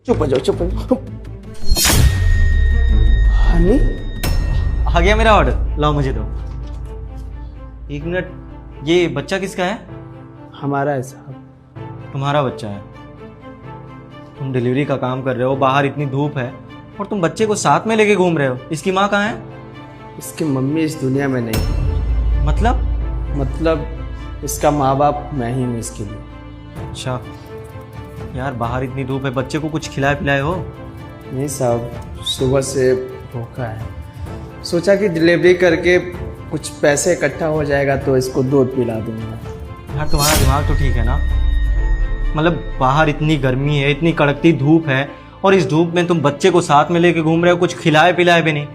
चुप हो जाओ, चुप हो जाओ। हनी, आ गया मेरा ऑर्डर, लाओ मुझे दो। एक मिनट, ये बच्चा किसका है? हमारा है साहब। तुम्हारा बच्चा है? तुम डिलीवरी का काम कर रहे हो, बाहर इतनी धूप है और तुम बच्चे को साथ में लेके घूम रहे हो। इसकी माँ कहाँ है? इसकी मम्मी इस दुनिया में नहीं। मतलब इसका माँ बाप मैं ही हूँ इसके लिए। अच्छा यार, बाहर इतनी धूप है, बच्चे को कुछ खिलाए पिलाए हो? नहीं साहब, सुबह से भूखा है। सोचा कि डिलीवरी करके कुछ पैसे इकट्ठा हो जाएगा तो इसको दूध पिला दूंगा। यार तुम्हारा दिमाग तो ठीक है ना? मतलब बाहर इतनी गर्मी है, इतनी कड़कती धूप है और इस धूप में तुम बच्चे को साथ में लेके घूम रहे हो, कुछ खिलाए पिलाए भी नहीं।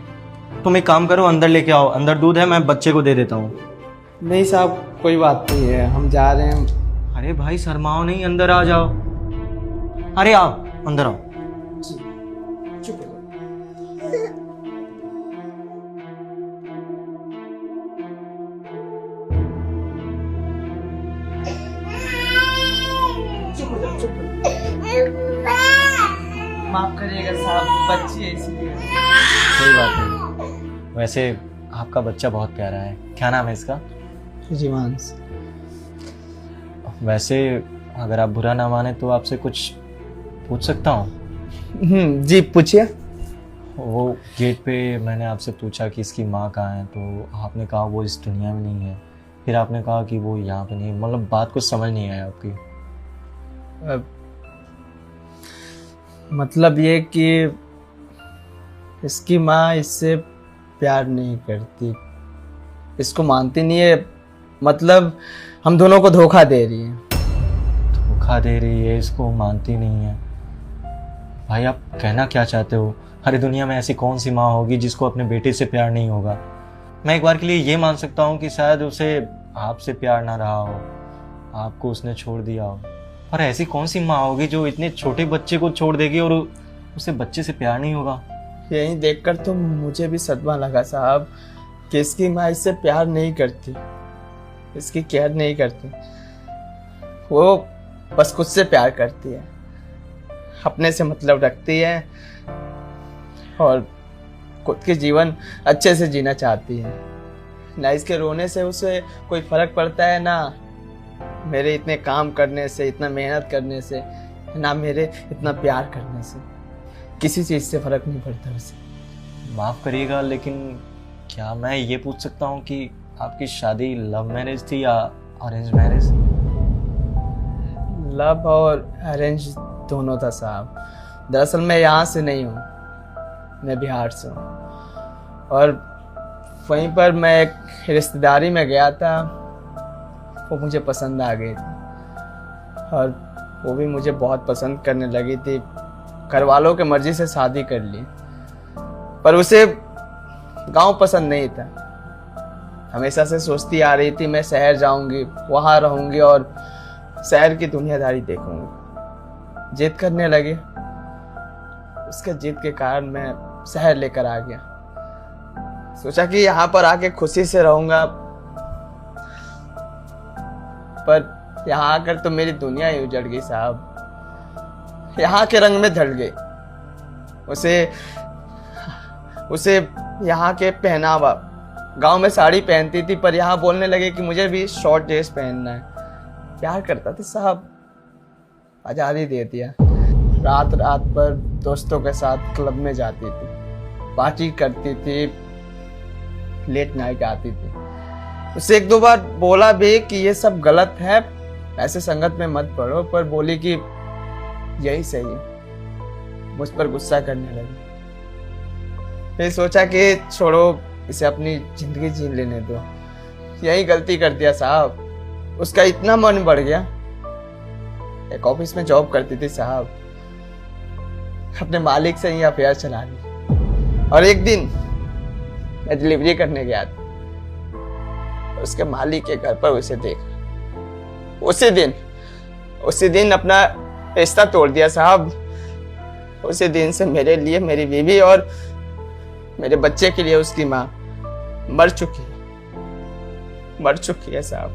तुम एक काम करो, अंदर लेके आओ, अंदर दूध है, मैं बच्चे को दे देता हूँ। नहीं साहब, कोई बात नहीं है, हम जा रहे हैं। अरे भाई शर्माओ नहीं, अंदर आ जाओ। अरे आओ, अंदर आओ। चुप हो जाओ, चुप हो जाओ। माफ करिएगा साहब, बच्ची है इसीलिए। कोई बात नहीं। वैसे आपका बच्चा बहुत प्यारा है, क्या नाम है इसका? रिवांश। वैसे अगर आप बुरा ना माने तो आपसे कुछ पूछ सकता हूँ? जी पूछिए। वो गेट पे मैंने आपसे पूछा कि इसकी माँ कहाँ है, तो आपने कहा वो इस दुनिया में नहीं है। फिर आपने कहा कि वो यहाँ पे नहीं है। मतलब बात कुछ समझ नहीं आया आपकी। मतलब ये कि इसकी माँ इससे प्यार नहीं करती, इसको मानती नहीं है। मतलब हम दोनों को धोखा दे रही है। धोखा दे रही है, इसको मानती नहीं है? भाई आप कहना क्या चाहते हो? हर दुनिया में ऐसी कौन सी माँ होगी जिसको अपने बेटे से प्यार नहीं होगा? मैं एक बार के लिए ये मान सकता हूँ कि शायद उसे आपसे प्यार ना रहा हो, आपको उसने छोड़ दिया हो। पर ऐसी कौन सी माँ होगी जो इतने छोटे बच्चे को छोड़ देगी और उसे बच्चे से प्यार नहीं होगा? यही देखकर तो मुझे भी सदमा लगा साहब कि इसकी माँ इससे प्यार नहीं करती, इसकी केयर नहीं करती। वो बस खुद से प्यार करती है, अपने से मतलब रखती है और खुद के जीवन अच्छे से जीना चाहती है। ना इसके रोने से उसे कोई फर्क पड़ता है, ना मेरे इतने काम करने से, इतना मेहनत करने से, ना मेरे इतना प्यार करने से। किसी चीज़ से फर्क नहीं पड़ता उसे। माफ़ करिएगा, लेकिन क्या मैं ये पूछ सकता हूँ कि आपकी शादी लव मैरिज थी या अरेंज मैरिज? लव और अरेंज दोनों था साहब। दरअसल मैं यहाँ से नहीं हूँ, मैं बिहार से हूँ। और वहीं पर मैं एक रिश्तेदारी में गया था, वो मुझे पसंद आ गई थी और वो भी मुझे बहुत पसंद करने लगी थी। घर वालों के मर्जी से शादी कर ली, पर उसे गांव पसंद नहीं था। हमेशा से सोचती आ रही थी मैं शहर जाऊंगी, वहाँ रहूंगी और शहर की दुनियादारी देखूंगी। जिद करने लगी, उसके जिद के कारण मैं शहर लेकर आ गया। सोचा कि यहाँ पर आके खुशी से रहूंगा, पर यहाँ आकर तो मेरी दुनिया ही उजड़ गई साहब। यहाँ के रंग में ढल गई। उसे यहाँ के पहनावा, गांव में साड़ी पहनती थी पर यहाँ बोलने लगे कि मुझे भी शॉर्ट ड्रेस पहनना है। प्यार करता था साहब, आज़ादी दे दिया। रात रात पर दोस्तों के साथ क्लब में जाती थी, पार्टी करती थी, लेट नाइट आती थी। उसे एक दो बार बोला भी कि ये सब गलत है, ऐसे संगत में मत पड़ो, पर बोली कि यही सही है। मुझ पर गुस्सा करने लगी। फिर सोचा कि छोड़ो, इसे अपनी जिंदगी जी लेने दो। यही गलती कर दिया साहब। उसका इतना मन बढ़ गया, एक ऑफिस में जॉब करती थी साहब, अपने मालिक से ही अफेयर चला ली। और एक दिन मैं डिलीवरी करने गया था, उसके मालिक के घर पर उसे देखा। उसी दिन अपना रिश्ता तोड़ दिया साहब। उसी दिन से मेरे लिए मेरी बीवी और मेरे बच्चे के लिए उसकी माँ मर चुकी है साहब।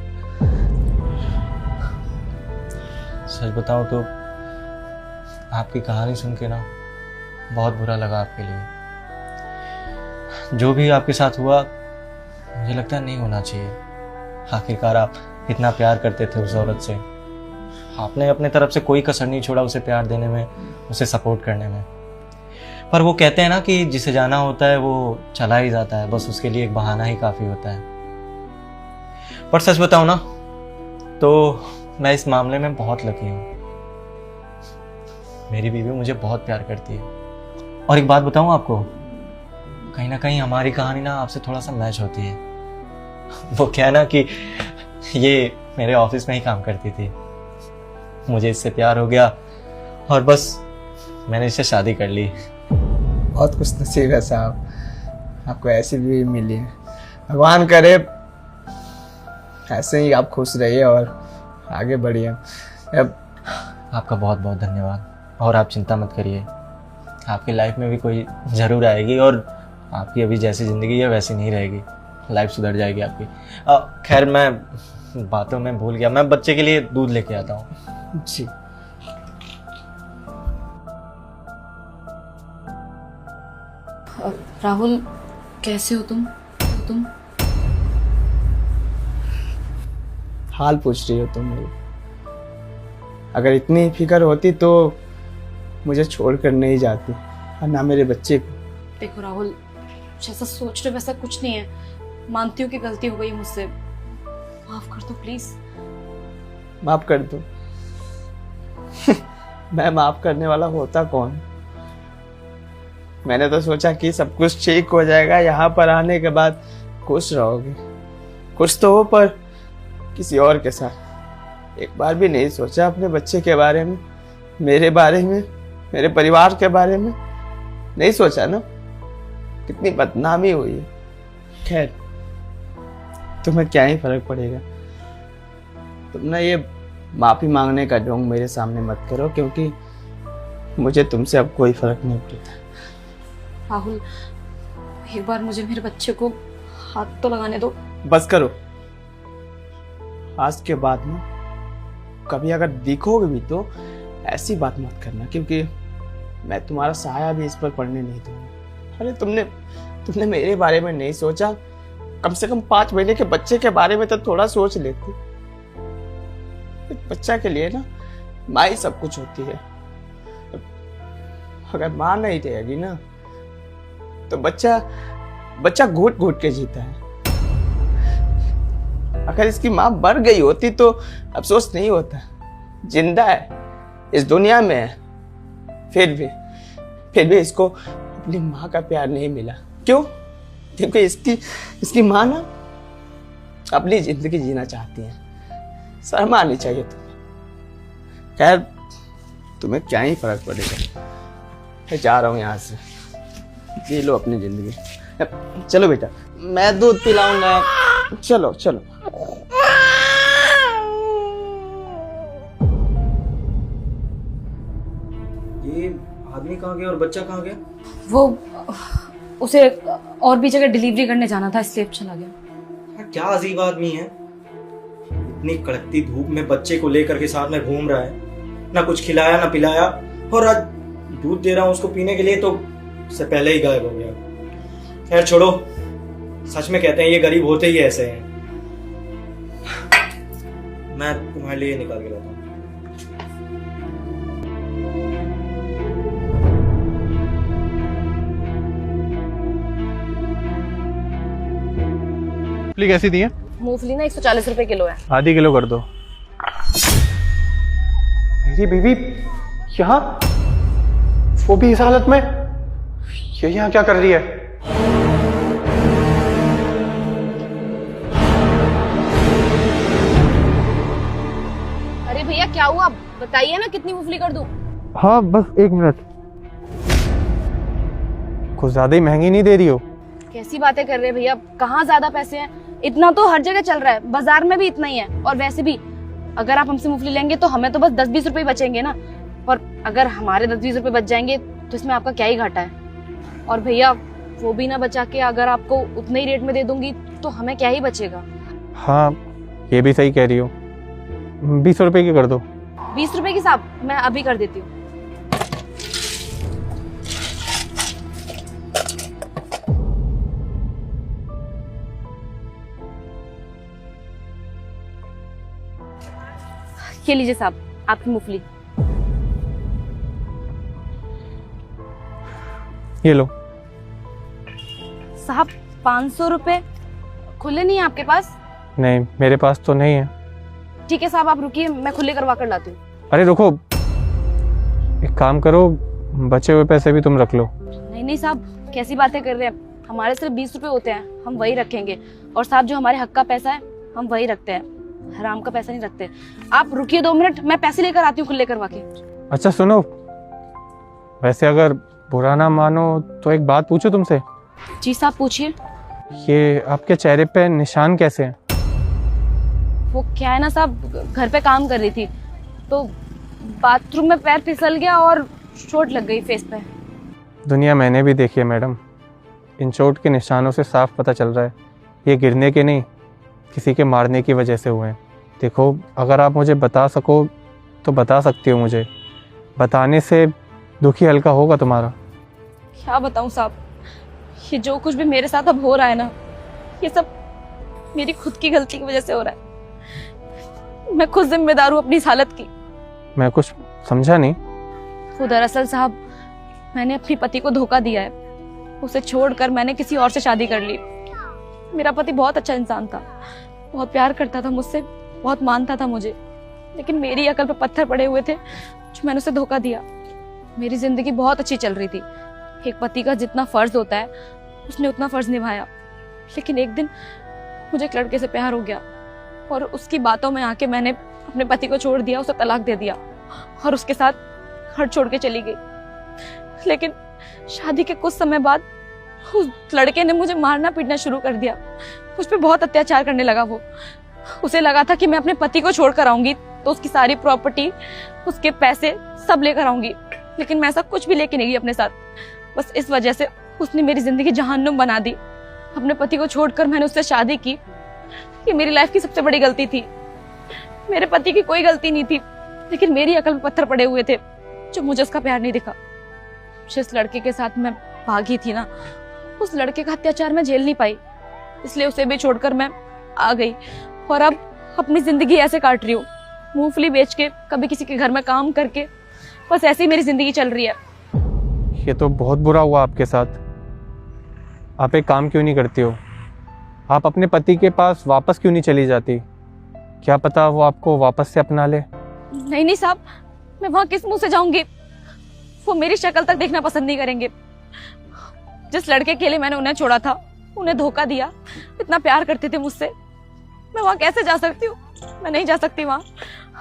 सच बताऊं तो आपकी कहानी सुन के ना बहुत बुरा लगा आपके लिए। जो भी आपके साथ हुआ मुझे लगता है नहीं होना चाहिए। आखिरकार आप इतना प्यार करते थे उस औरत से, आपने अपने तरफ से कोई कसर नहीं छोड़ा उसे प्यार देने में, उसे सपोर्ट करने में। पर वो कहते हैं ना कि जिसे जाना होता है वो चला ही जाता है, बस उसके लिए एक बहाना ही काफ़ी होता है। पर सच बताऊं ना तो मैं इस मामले में बहुत लकी हूँ। मेरी बीवी मुझे बहुत प्यार करती है। और एक बात बताऊं आपको, कहीं ना कहीं हमारी कहानी ना आपसे थोड़ा सा मैच होती है। वो क्या है ना कि ये मेरे ऑफिस में ही काम करती थी, मुझे इससे प्यार हो गया और बस मैंने इससे शादी कर ली। बहुत खुश नसीब है साहब, आपको ऐसी बीवी मिली है। भगवान करे ऐसे ही आप खुश रहिए और आगे बढ़िए। अब आपका बहुत बहुत धन्यवाद। और आप चिंता मत करिए, आपकी लाइफ में भी कोई ज़रूर आएगी और आपकी अभी जैसी ज़िंदगी है वैसी नहीं रहेगी, लाइफ सुधर जाएगी आपकी। खैर मैं बातों में भूल गया, मैं बच्चे के लिए दूध लेके आता हूँ। जी राहुल, कैसे हो तुम? हाल पूछ रही हो तुम मेरी? अगर इतनी फिक्र होती तो मुझे छोड़कर नहीं जाती, और ना मेरे बच्चे को। देखो राहुल, जैसा सोच रहे वैसा कुछ नहीं है। मानती हूँ कि गलती हो गई मुझसे, माफ कर दो प्लीज। माफ कर दो? मैं माफ करने वाला होता कौन? मैंने तो सोचा कि सब कुछ ठीक हो जाएगा, यहाँ पर आने के बाद खुश रहोगे, खुश तो हो पर किसी और के साथ। एक बार भी नहीं सोचा अपने बच्चे के बारे में, मेरे बारे में, मेरे परिवार के बारे में नहीं सोचा ना। कितनी बदनामी हुई है। खैर तुम्हें क्या ही फर्क पड़ेगा। तुम ना ये माफी मांगने का ढोंग मेरे सामने मत करो, क्योंकि मुझे तुमसे अब कोई फर्क नहीं पड़ता। राहुल, एक बार मुझे मेरे बच्चे को हाथ तो लगाने दो। बस करो, आज के बाद ना कभी अगर दिखोगे भी तो ऐसी बात मत करना, क्योंकि मैं तुम्हारा साया भी इस पर पड़ने नहीं दूंगा। अरे तुमने मेरे बारे में नहीं सोचा, कम से कम 5 महीने के बच्चे के बारे में तो थोड़ा सोच लेती। एक बच्चा के लिए ना माँ ही सब कुछ होती है। अगर माँ नहीं रहेगी ना तो बच्चा घुट घुट के जीता है। अगर इसकी माँ मर गई होती तो अफसोस नहीं होता, जिंदा है, इस दुनिया में है, फिर भी इसको अपनी माँ का प्यार नहीं मिला। क्यों? क्योंकि इसकी माँ ना अपनी जिंदगी जीना चाहती है। शर्म आनी चाहिए तुम्हें। खैर तुम्हें क्या ही फर्क पड़ेगा, मैं जा रहा हूँ यहाँ से, जी लो अपनी जिंदगी। चलो बेटा, मैं दूध पिलाऊंगा, चलो चलो। ये आदमी कहाँ गया और बच्चा कहाँ गया? वो उसे और भी जगह डिलीवरी करने जाना था, इसलिए चला गया। क्या अजीब आदमी है, इतनी कड़कती धूप में बच्चे को लेकर के साथ में घूम रहा है, ना कुछ खिलाया ना पिलाया, और आज दूध दे रहा हूँ उसको पीने के लिए तो उससे पहले ही गायब हो गया। खैर छोड़ो, सच में कहते हैं ये गरीब होते ही ऐसे हैं। मैं तुम्हारे लिए निकाल के लाता हूँ। मूंगफली कैसी दी है? मूंगफली ना 140 रुपए किलो है। आधी किलो कर दो। मेरी बीवी यहाँ, वो भी इस हालत में, ये यहाँ क्या कर रही है? अरे भैया क्या हुआ, बताइए ना कितनी मूंगफली कर दूं? हाँ बस 1 मिनट। कुछ ज्यादा ही महंगी नहीं दे रही हो? कैसी बातें कर रहे हैं भैया, कहाँ ज्यादा पैसे हैं? इतना तो हर जगह चल रहा है, बाजार में भी इतना ही है। और वैसे भी अगर आप हमसे मूंगफली लेंगे तो हमें तो बस 10-20 रुपए बचेंगे ना, और अगर हमारे 10-20 रुपए बच जाएंगे तो इसमें आपका क्या ही घाटा है। और भैया वो भी ना बचा के अगर आपको उतने ही रेट में दे दूंगी तो हमें क्या ही बचेगा। हाँ ये भी सही कह रही हो, 20 रुपए की कर दो। 20 रुपए की साहब, मैं अभी कर देती हूँ। ये लीजिए साहब आपकी मूंगफली। ये लो। साहब 500 रुपए खुले नहीं है आपके पास? नहीं, मेरे पास तो नहीं है। ठीक है साहब, आप रुकिए, मैं खुले करवा कर लाती हूँ। अरे रुको, एक काम करो, बचे हुए पैसे भी तुम रख लो। नहीं नहीं साहब, कैसी बातें कर रहे हैं? हमारे सिर्फ 20 रुपए होते हैं, हम वही रखेंगे। और साहब जो हमारे हक का पैसा है हम वही रखते हैं, हराम का पैसा नहीं रखते। आप रुकिए 2 मिनट, मैं पैसे लेकर आती हूँ खुले करवा के। अच्छा सुनो, वैसे अगर बुरा ना मानो तो एक बात पूछूं तुमसे। जी साहब पूछिए। ये आपके चेहरे पे निशान कैसे हैं? वो क्या है ना साहब, घर पे काम कर रही थी तो बाथरूम में पैर फिसल गया और चोट लग गई फेस पे। दुनिया मैंने भी देखी है मैडम, इन चोट के निशानों से साफ पता चल रहा है ये गिरने के नहीं, किसी के मारने की वजह से हुए हैं। देखो, अगर आप मुझे बता सको तो बता सकती हो, मुझे बताने से दुखी हल्का होगा तुम्हारा। क्या बताऊं साहब, ये जो कुछ भी मेरे साथ अब हो रहा है ना, ये सब मेरी खुद की गलती की वजह से हो रहा है। मैं खुद जिम्मेदार हूँ अपनी इस हालत की। मैं कुछ समझा नहीं। वो दरअसल साहब, मैंने अपने पति को धोखा दिया है। उसे छोड़कर मैंने किसी और से शादी कर ली। मेरा पति बहुत अच्छा इंसान था, बहुत प्यार करता था मुझसे, बहुत मानता था मुझे, लेकिन मेरी अकल पे पत्थर पड़े हुए थे जो मैंने उसे धोखा दिया। मेरी जिंदगी बहुत अच्छी चल रही थी, एक पति का जितना फर्ज होता है उसने उतना फर्ज निभाया। लेकिन एक दिन मुझे एक लड़के से प्यार हो गया और उसकी बातों में आके मैंने अपने पति को छोड़ दिया, उसे तलाक दे दिया और उसके साथ घर छोड़ के चली गई। लेकिन शादी के कुछ समय बाद उस लड़के ने मुझे मारना पीटना शुरू कर दिया, मुझ पे बहुत अत्याचार करने लगा। वो उसे लगा था कि मैं अपने पति को छोड़ कर आऊंगी तो उसकी सारी प्रॉपर्टी, उसके पैसे सब लेकर आऊंगी, लेकिन मैं ऐसा कुछ भी लेके नहीं गई अपने साथ। बस इस वजह से उसने मेरी जिंदगी जहन्नुम बना दी। अपने पति को छोड़कर मैंने उससे शादी की, ये मेरी लाइफ की सबसे बड़ी गलती थी। मेरे पति की कोई गलती नहीं थी, लेकिन मेरी अकल में पत्थर पड़े हुए थे जो मुझे उसका प्यार नहीं दिखा। जिस लड़के के साथ मैं भागी थी ना, उस लड़के का अत्याचार मैं झेल नहीं पाई, इसलिए उसे भी छोड़कर मैं आ गई और अब अपनी जिंदगी ऐसे काट रही हूँ, मूंगफली बेच के, कभी किसी के घर में काम करके। बस ऐसे ही मेरी जिंदगी चल रही है। ये तो बहुत बुरा हुआ आपके साथ। आप एक काम क्यों नहीं करती हो, आप अपने पति के पास वापस क्यों नहीं चली जाती? क्या पता वो आपको वापस से अपना ले। नहीं नहीं साहब, मैं वहां किस मुंह से जाऊंगी? वो मेरी शक्ल तक देखना पसंद नहीं करेंगे। जिस लड़के के लिए मैंने उन्हें छोड़ा था, उन्हें धोखा दिया, इतना प्यार करते थे मुझसे, मैं वहां कैसे जा सकती हूँ? मैं नहीं जा सकती वहां।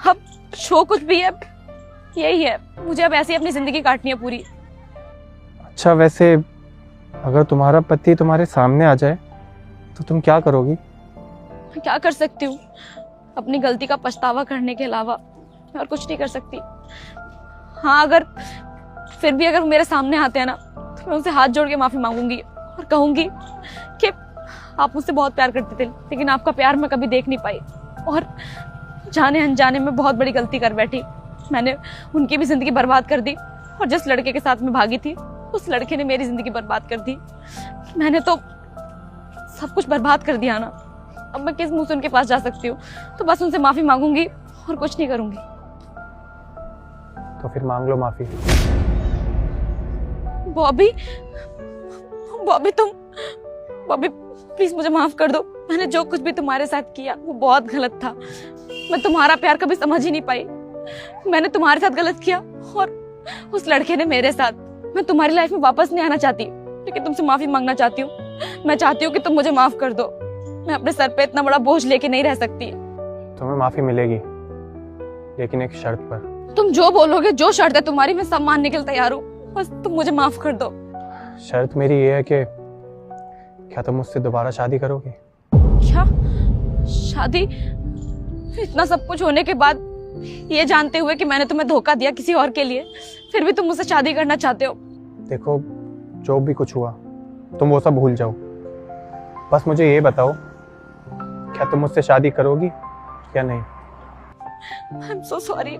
अब शो कुछ भी है, यही है, मुझे अब ऐसे ही अपनी जिंदगी काटनी है पूरी। अच्छा, वैसे अगर तुम्हारा पति तुम्हारे सामने आ जाए तो तुम क्या करोगी? मैं क्या कर सकती हूँ? अपनी गलती का पछतावा करने के अलावा मैं और कुछ नहीं कर सकती। हाँ, अगर फिर भी अगर वो मेरे सामने आते हैं ना, तो मैं उनसे हाथ जोड़ के माफी मांगूंगी और कहूंगी कि आप मुझसे बहुत प्यार करते थे, लेकिन आपका प्यार मैं कभी देख नहीं पाई और जाने अनजाने में बहुत बड़ी गलती कर बैठी। मैंने उनकी भी जिंदगी बर्बाद कर दी और जिस लड़के के साथ मैं भागी थी, उस लड़के ने मेरी जिंदगी बर्बाद कर दी। मैंने तो सब कुछ बर्बाद कर दिया ना, अब मैं किस मुंह से उनके पास जा सकती हूँ? तो बस उनसे माफी मांगूंगी और कुछ नहीं करूंगी। तो फिर मांग लो माफी। बॉबी, बॉबी तुम, बॉबी प्लीज मुझे माफ कर दो। मैंने जो कुछ भी तुम्हारे साथ किया वो बहुत गलत था। मैं तुम्हारा प्यार कभी समझ ही नहीं पाई। मैंने तुम्हारे साथ गलत किया और उस लड़के ने मेरे साथ। मैं तुम्हारी लाइफ में वापस नहीं आना चाहती, लेकिन तुमसे माफी मांगना चाहती हूँ। मैं चाहती हूँ कि तुम मुझे माफ कर दो। मैं अपने सर पे इतना बड़ा बोझ लेके नहीं रह सकती। तुम्हें माफी मिलेगी, लेकिन एक शर्त पर। तुम जो बोलोगे, जो शर्त है तुम्हारी, मैं सब मानने के लिए तैयार हूँ, बस तुम मुझे माफ कर दो। शर्त मेरी ये है कि क्या तुम मुझसे दोबारा शादी करोगी? क्या शादी? इतना सब कुछ होने के बाद, ये जानते हुए कि मैंने तुम्हें धोखा दिया किसी और के लिए, फिर भी तुम मुझसे शादी करना चाहते हो? देखो, जो भी कुछ हुआ तुम वो सब भूल जाओ। बस मुझे ये बताओ, क्या तुम मुझसे शादी करोगी या नहीं? I'm so sorry.